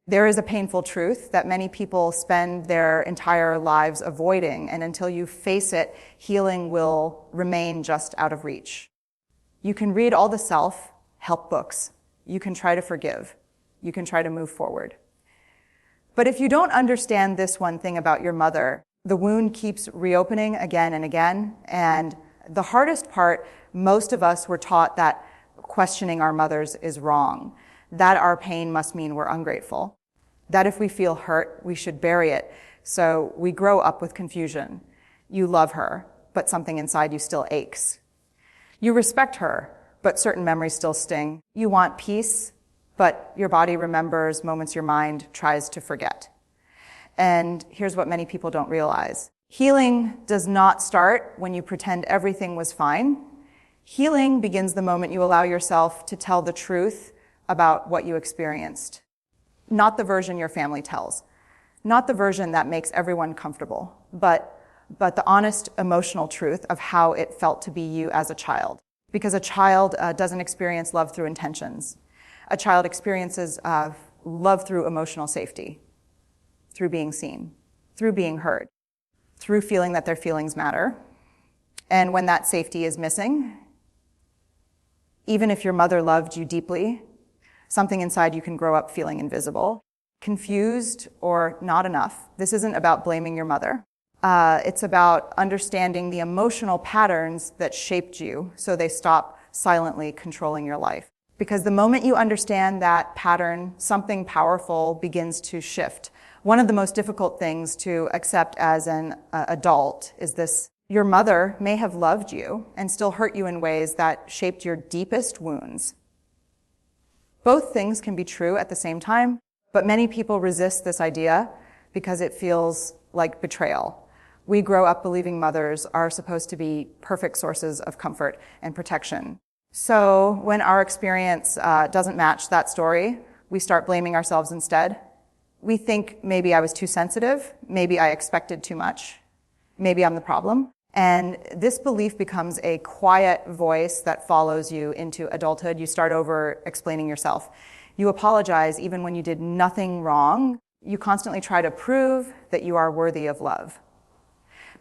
There is a painful truth that many people spend their entire lives avoiding, and until you face it, healing will remain just out of reach. You can read all the self-help books. You can try to forgive. You can try to move forward. But if you don't understand this one thing about your mother, the wound keeps reopening again and again, and the hardest part, most of us were taught that questioning our mothers is wrong, that our pain must mean we're ungrateful, that if we feel hurt, we should bury it. So we grow up with confusion. You love her, but something inside you still aches. You respect her, but certain memories still sting. You want peace, but your body remembers moments your mind tries to forget. And here's what many people don't realize. Healing does not start when you pretend everything was fine. Healing begins the moment you allow yourself to tell the truth about what you experienced. Not the version your family tells. Not the version that makes everyone comfortable, but the honest emotional truth of how it felt to be you as a child. Because a child doesn't experience love through intentions. A child experiences love through emotional safety, through being seen, through being heard, through feeling that their feelings matter. And when that safety is missing, even if your mother loved you deeply, something inside you can grow up feeling invisible, confused, or not enough. This isn't about blaming your mother. It's about understanding the emotional patterns that shaped you so they stop silently controlling your life. Because the moment you understand that pattern, something powerful begins to shift. One of the most difficult things to accept as an adult is this: your mother may have loved you and still hurt you in ways that shaped your deepest wounds. Both things can be true at the same time, but many people resist this idea because it feels like betrayal. We grow up believing mothers are supposed to be perfect sources of comfort and protection. So when our experience doesn't match that story, we start blaming ourselves instead. We think maybe I was too sensitive, maybe I expected too much, maybe I'm the problem. And this belief becomes a quiet voice that follows you into adulthood. You start over explaining yourself. You apologize even when you did nothing wrong. You constantly try to prove that you are worthy of love.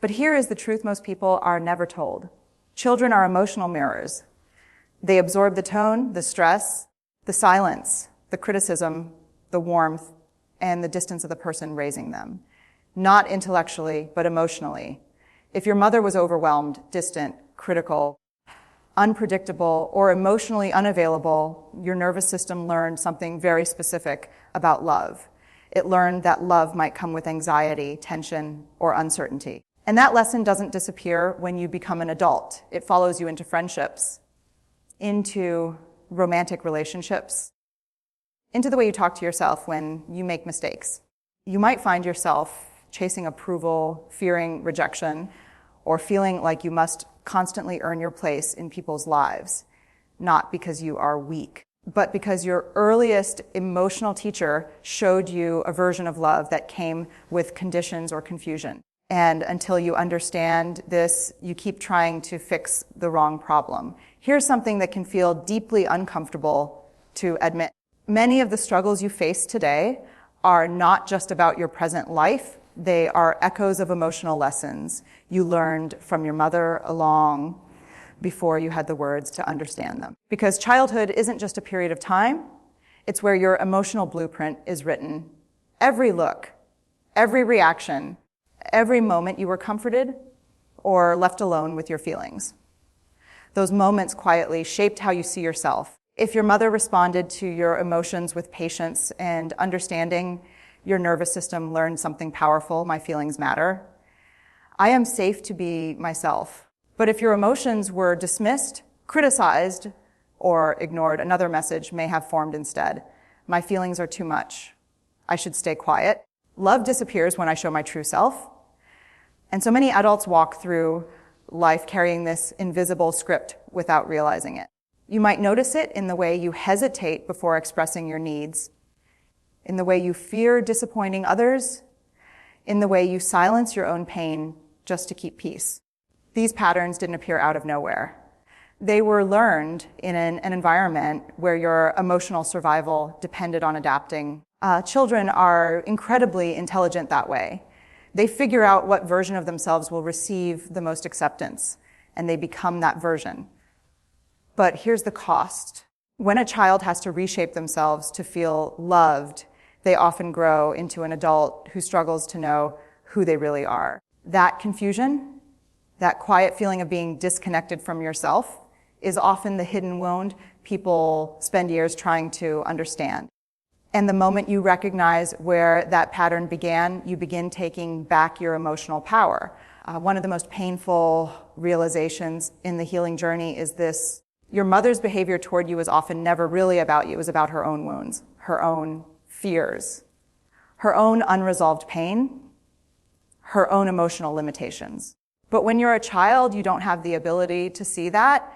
But here is the truth most people are never told. Children are emotional mirrors. They absorb the tone, the stress, the silence, the criticism, the warmth, and the distance of the person raising them. Not intellectually, but emotionally. If your mother was overwhelmed, distant, critical, unpredictable, or emotionally unavailable, your nervous system learned something very specific about love. It learned that love might come with anxiety, tension, or uncertainty. And that lesson doesn't disappear when you become an adult. It follows you into friendships, into romantic relationships, into the way you talk to yourself when you make mistakes. You might find yourself chasing approval, fearing rejection, or feeling like you must constantly earn your place in people's lives, not because you are weak, but because your earliest emotional teacher showed you a version of love that came with conditions or confusion. And until you understand this, you keep trying to fix the wrong problem. Here's something that can feel deeply uncomfortable to admit. Many of the struggles you face today are not just about your present life. They are echoes of emotional lessons you learned from your mother long before you had the words to understand them. Because childhood isn't just a period of time. It's where your emotional blueprint is written. Every look, every reaction, every moment you were comforted or left alone with your feelings. Those moments quietly shaped how you see yourself. If your mother responded to your emotions with patience and understanding, your nervous system learned something powerful: my feelings matter. I am safe to be myself. But if your emotions were dismissed, criticized, or ignored, another message may have formed instead. My feelings are too much. I should stay quiet. Love disappears when I show my true self. And so many adults walk through life carrying this invisible script without realizing it. You might notice it in the way you hesitate before expressing your needs, in the way you fear disappointing others, in the way you silence your own pain just to keep peace. These patterns didn't appear out of nowhere. They were learned in an environment where your emotional survival depended on adapting. Children are incredibly intelligent that way. They figure out what version of themselves will receive the most acceptance, and they become that version. But here's the cost. When a child has to reshape themselves to feel loved, they often grow into an adult who struggles to know who they really are. That confusion, that quiet feeling of being disconnected from yourself, is often the hidden wound people spend years trying to understand. And the moment you recognize where that pattern began, you begin taking back your emotional power. One of the most painful realizations in the healing journey is this: your mother's behavior toward you was often never really about you. It was about her own wounds, her own fears, her own unresolved pain, her own emotional limitations. But when you're a child, you don't have the ability to see that.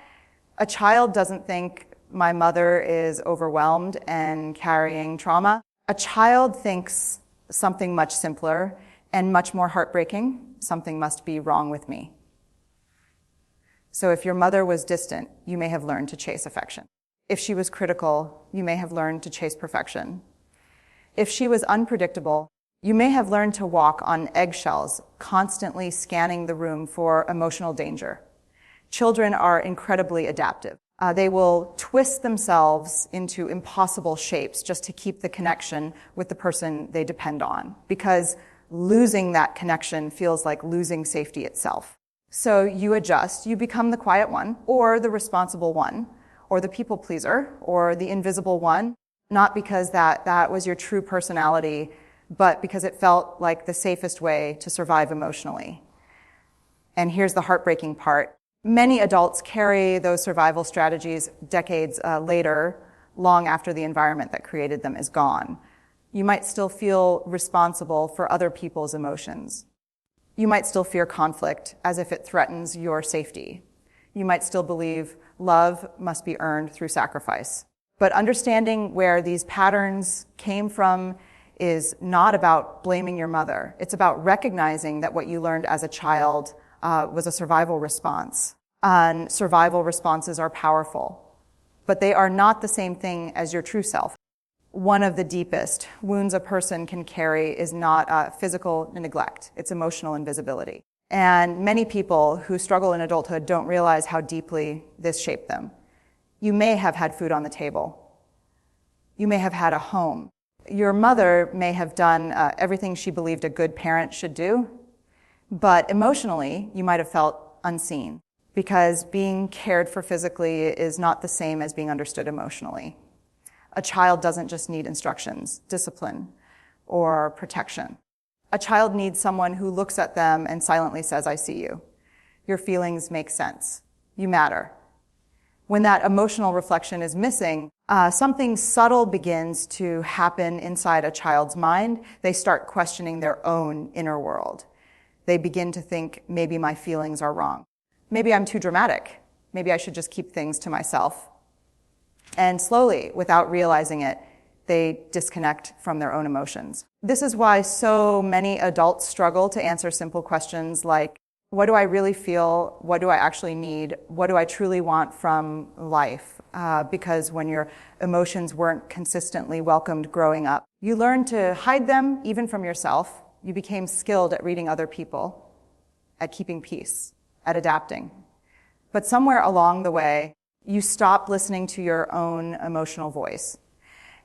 A child doesn't think, my mother is overwhelmed and carrying trauma. A child thinks something much simpler and much more heartbreaking: something must be wrong with me. So if your mother was distant, you may have learned to chase affection. If she was critical, you may have learned to chase perfection. If she was unpredictable, you may have learned to walk on eggshells, constantly scanning the room for emotional danger. Children are incredibly adaptive. They will twist themselves into impossible shapes just to keep the connection with the person they depend on, because losing that connection feels like losing safety itself. So you adjust, you become the quiet one, or the responsible one, or the people pleaser, or the invisible one, not because that was your true personality, but because it felt like the safest way to survive emotionally. And here's the heartbreaking part. Many adults carry those survival strategies decades later, long after the environment that created them is gone. You might still feel responsible for other people's emotions. You might still fear conflict as if it threatens your safety. You might still believe love must be earned through sacrifice. But understanding where these patterns came from is not about blaming your mother. It's about recognizing that what you learned as a child was a survival response. And survival responses are powerful, but they are not the same thing as your true self. One of the deepest wounds a person can carry is not physical neglect, it's emotional invisibility. And many people who struggle in adulthood don't realize how deeply this shaped them. You may have had food on the table. You may have had a home. Your mother may have done everything she believed a good parent should do, but emotionally, you might have felt unseen, because being cared for physically is not the same as being understood emotionally. A child doesn't just need instructions, discipline, or protection. A child needs someone who looks at them and silently says, I see you. Your feelings make sense. You matter. When that emotional reflection is missing, something subtle begins to happen inside a child's mind. They start questioning their own inner world. They begin to think, maybe my feelings are wrong. Maybe I'm too dramatic. Maybe I should just keep things to myself. And slowly, without realizing it, they disconnect from their own emotions. This is why so many adults struggle to answer simple questions like, what do I really feel? What do I actually need? What do I truly want from life? Because when your emotions weren't consistently welcomed growing up, you learned to hide them even from yourself. You became skilled at reading other people, at keeping peace, at adapting. But somewhere along the way, you stop listening to your own emotional voice.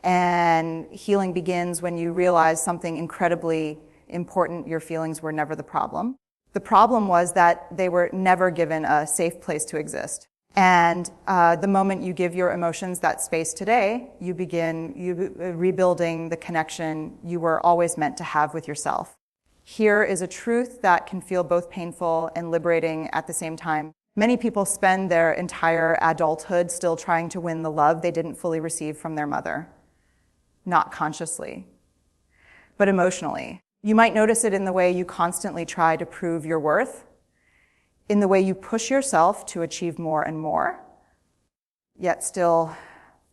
And healing begins when you realize something incredibly important: your feelings were never the problem. The problem was that they were never given a safe place to exist. And the moment you give your emotions that space today, you begin rebuilding the connection you were always meant to have with yourself. Here is a truth that can feel both painful and liberating at the same time. Many people spend their entire adulthood still trying to win the love they didn't fully receive from their mother. Not consciously, but emotionally. You might notice it in the way you constantly try to prove your worth, in the way you push yourself to achieve more and more, yet still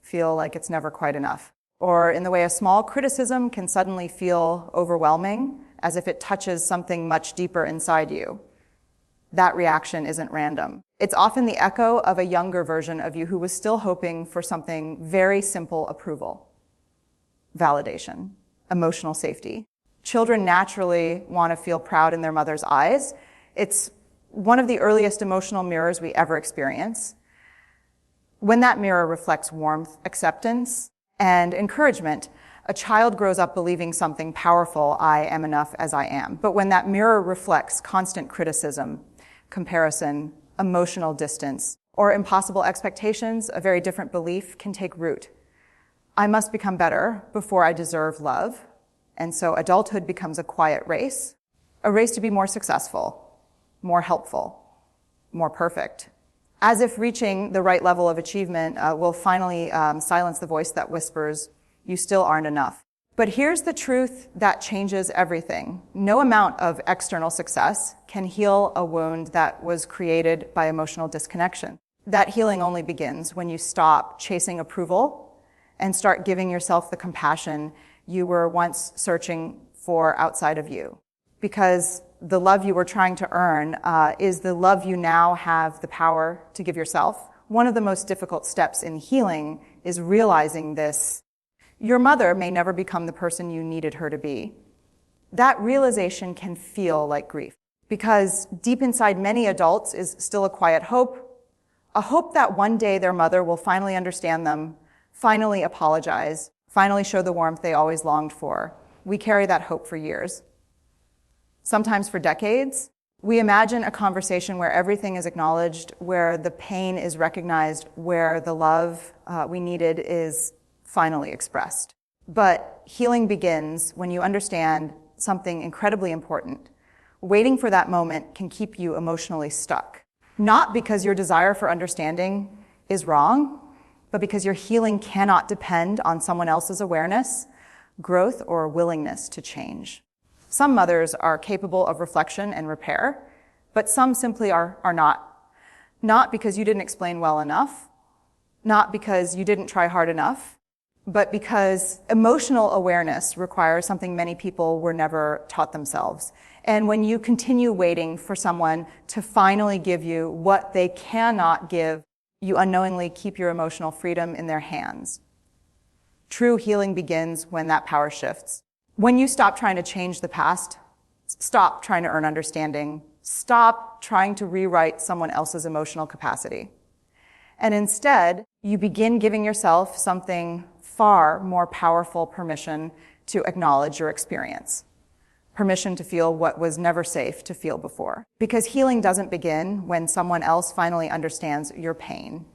feel like it's never quite enough. Or in the way a small criticism can suddenly feel overwhelming, as if it touches something much deeper inside you. That reaction isn't random. It's often the echo of a younger version of you who was still hoping for something very simple: approval, validation. emotional safety. Children naturally want to feel proud in their mother's eyes. It's one of the earliest emotional mirrors we ever experience. When that mirror reflects warmth, acceptance, and encouragement, a child grows up believing something powerful, I am enough as I am. But when that mirror reflects constant criticism, comparison, emotional distance, or impossible expectations, a very different belief can take root. I must become better before I deserve love. And so adulthood becomes a quiet race, a race to be more successful, more helpful, more perfect. As if reaching the right level of achievement will finally silence the voice that whispers, you still aren't enough. But here's the truth that changes everything. No amount of external success can heal a wound that was created by emotional disconnection. That healing only begins when you stop chasing approval and start giving yourself the compassion you were once searching for outside of you. Because the love you were trying to earn is the love you now have the power to give yourself. One of the most difficult steps in healing is realizing this. Your mother may never become the person you needed her to be. That realization can feel like grief, because deep inside many adults is still a quiet hope, a hope that one day their mother will finally understand them, finally apologize, finally show the warmth they always longed for. We carry that hope for years, sometimes for decades. We imagine a conversation where everything is acknowledged, where the pain is recognized, where the love we needed is finally expressed. But healing begins when you understand something incredibly important. Waiting for that moment can keep you emotionally stuck. Not because your desire for understanding is wrong, but because your healing cannot depend on someone else's awareness, growth, or willingness to change. Some mothers are capable of reflection and repair, but some simply are not. Not because you didn't explain well enough, not because you didn't try hard enough, but because emotional awareness requires something many people were never taught themselves. And when you continue waiting for someone to finally give you what they cannot give, you unknowingly keep your emotional freedom in their hands. True healing begins when that power shifts. When you stop trying to change the past, stop trying to earn understanding, stop trying to rewrite someone else's emotional capacity. And instead, you begin giving yourself something far more powerful: permission to acknowledge your experience. Permission to feel what was never safe to feel before. Because healing doesn't begin when someone else finally understands your pain.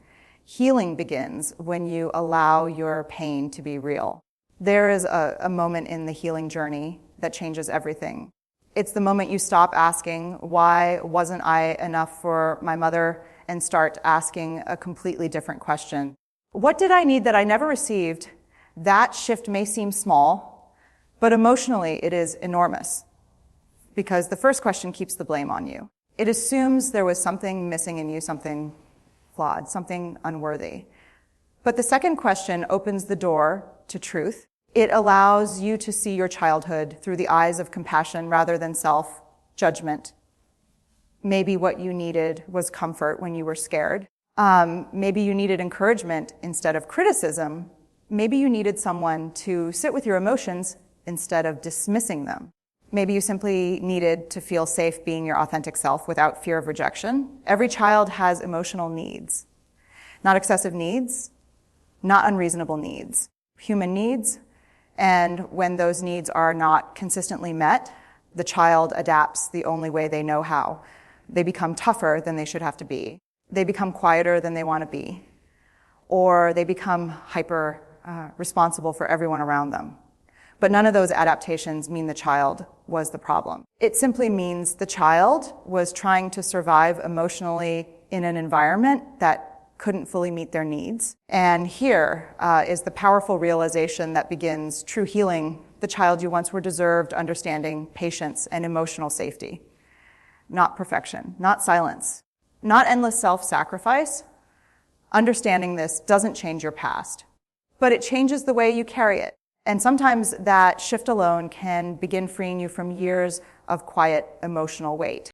Healing begins when you allow your pain to be real. There is a moment in the healing journey that changes everything. It's the moment you stop asking, why wasn't I enough for my mother, and start asking a completely different question. What did I need that I never received? That shift may seem small, but emotionally it is enormous, because the first question keeps the blame on you. It assumes there was something missing in you, something flawed, something unworthy. But the second question opens the door to truth. It allows you to see your childhood through the eyes of compassion rather than self-judgment. Maybe what you needed was comfort when you were scared. Maybe you needed encouragement instead of criticism. Maybe you needed someone to sit with your emotions instead of dismissing them. Maybe you simply needed to feel safe being your authentic self without fear of rejection. Every child has emotional needs. Not excessive needs, not unreasonable needs. Human needs. And when those needs are not consistently met, the child adapts the only way they know how. They become tougher than they should have to be. They become quieter than they want to be. Or they become hyper responsible for everyone around them. But none of those adaptations mean the child was the problem. It simply means the child was trying to survive emotionally in an environment that couldn't fully meet their needs. And here is the powerful realization that begins true healing: the child you once were deserved understanding, patience, and emotional safety. Not perfection, not silence, not endless self-sacrifice. Understanding this doesn't change your past, but it changes the way you carry it. And sometimes that shift alone can begin freeing you from years of quiet emotional weight.